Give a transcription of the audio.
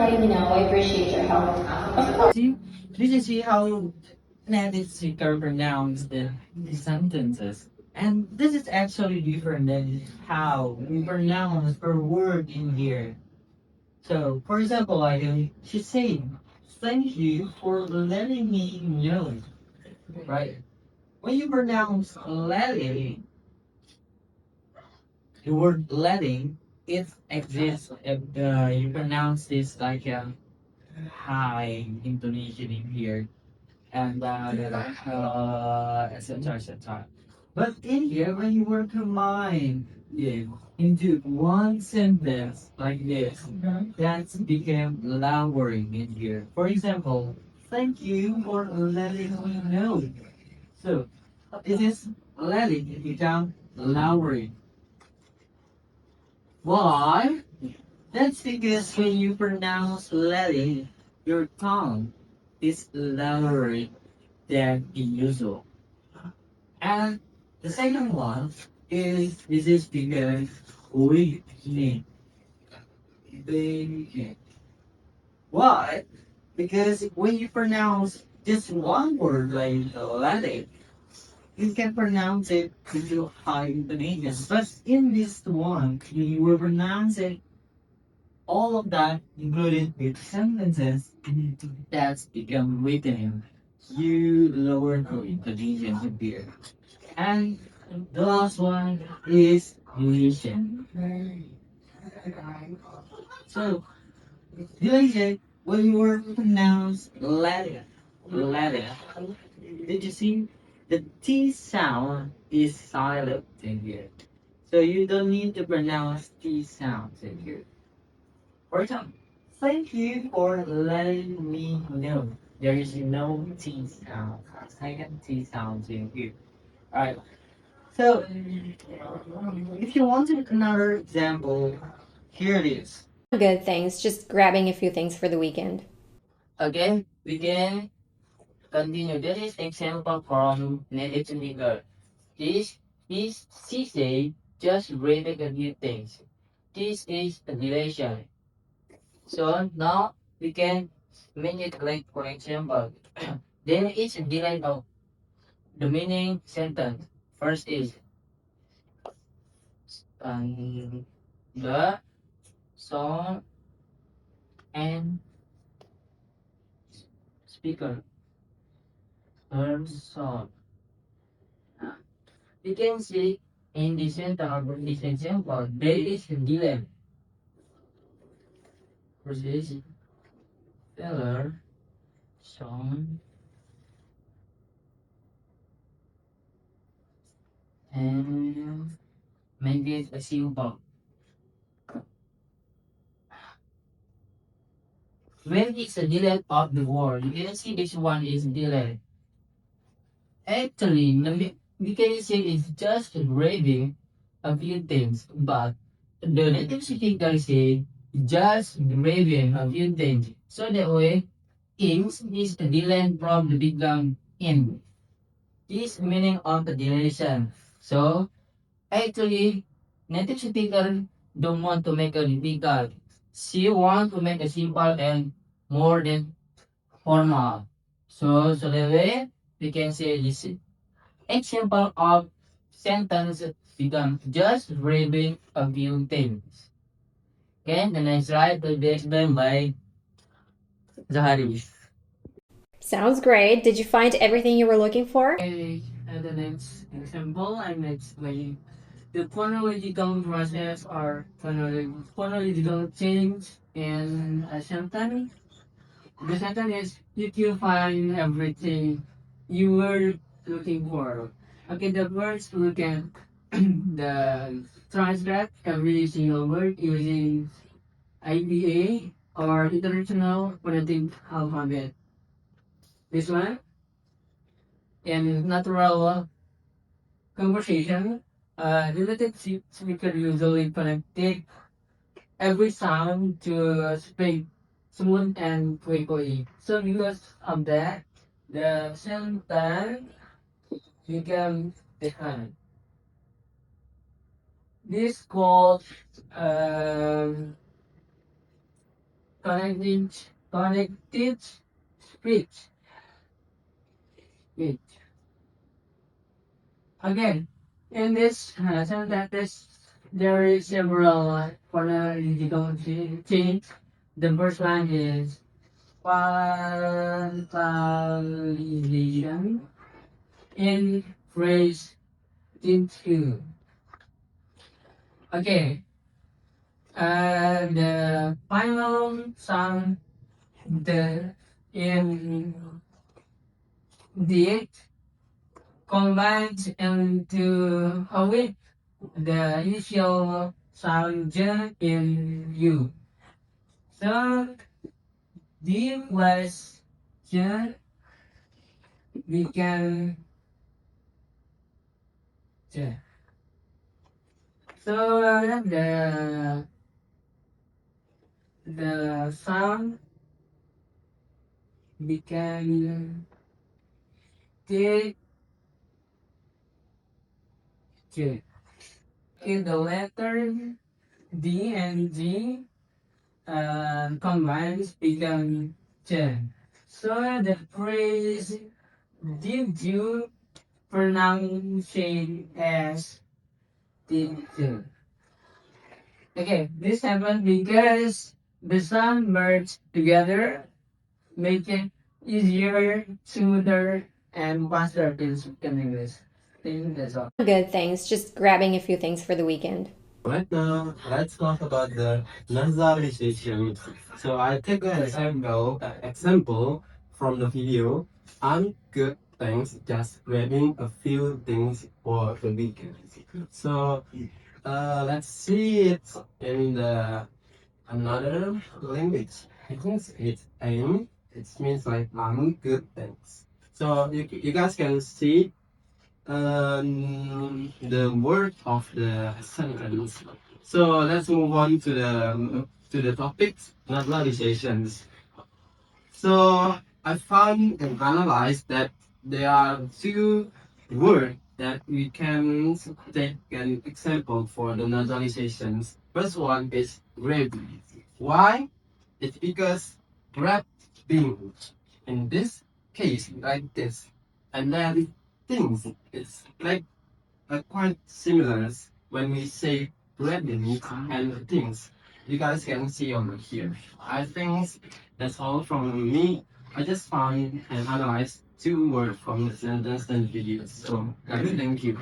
letting me know. I appreciate your help. Of course. Did you see how native speaker pronounce the sentences? And this is actually different than how we pronounce per word in here. So, for example, she's saying, thank you for letting me know, right? When you pronounce letting, the word letting, it exists. If you pronounce this like a high intonation in here, and etc. etc. But in here, when you were combined it into one sentence like this, that's became lowering in here. For example, thank you for letting me know. So this is letting it become lowering. Why? That's because when you pronounce letting, your tongue is lowering than usual. And the second one is this is because we need big. Why? Because when you pronounce just one word like letting, you can pronounce it into high intonation. But in this one, you will pronounce it all of that included with sentences that's become written. You lower your intonation here. And the last one is relation. So, relation, when you were pronounced letter, did you see the T sound is silent in here? So you don't need to pronounce T sounds in here. For example, thank you for letting me know. There is no T sound, second T sounds in here. Alright, so if you wanted another example, here it is. Good things, just grabbing a few things for the weekend. Again, we can continue. This is example from native speaker. This she say just reading a few things. This is a relation. So now we can make it like for example. There is a delay of the meaning sentence. First is the song and speaker. Song. You can see in the center of this example, there is a delay. Versus filler, song, and make it a simple. When it's a delay of the word, you can see this one is delay. Actually, we can say it's just grabbing a few things, but the native speaker say just grabbing a few things. So that way, ings is the delay from the become in. This meaning of the duration. So actually, native speaker don't want to make a difficult. She want to make a simple and more than formal. So the way we can say this example of sentence become just reading a few things. Okay, the next slide will be explained by Zohari. Sounds great. Did you find everything you were looking for? Okay, and the next example I'm explaining the phonological process or phonological change in a sentence. The sentence is if you find everything you were looking for. Okay, the first we can the transcript every single word using IPA or International Phonetic Alphabet. This one in natural conversation, related speaker usually connected every sound to speak smooth and quickly. So because of that, the sentence become different. This called um, connected speech. Again, in this sentence, there is several phonological change. The first one is quantalization in phrase into. Okay, the final sound the in the combines into a with the initial sound J in U. So D plus J become J. So the sound became T J. In the letter D and G combines become J. So the phrase did you pronounce it as did you? Okay, this happened because the sound merged together, making easier, smoother, and faster to speak in English. I think that's all. Good things, just grabbing a few things for the weekend. Right now, let's talk about the nasalization. So I take an example from the video. I'm good, thanks. Just grabbing a few things for the weekend. So let's see it in the another language. I think it's aim. It means like I'm good, thanks. So you guys can see the word of the sentence. So let's move on to the topics, naturalizations. So I found and analyzed that there are two words that we can take an example for the naturalizations. First one is grabbing. Why? It's because grabbing in this case like this, and then things it's like quite similar when we say grabbing and things. You guys can see over here. I think that's all from me. I just found and analyzed two words from the sentence and videos. So guys, thank you.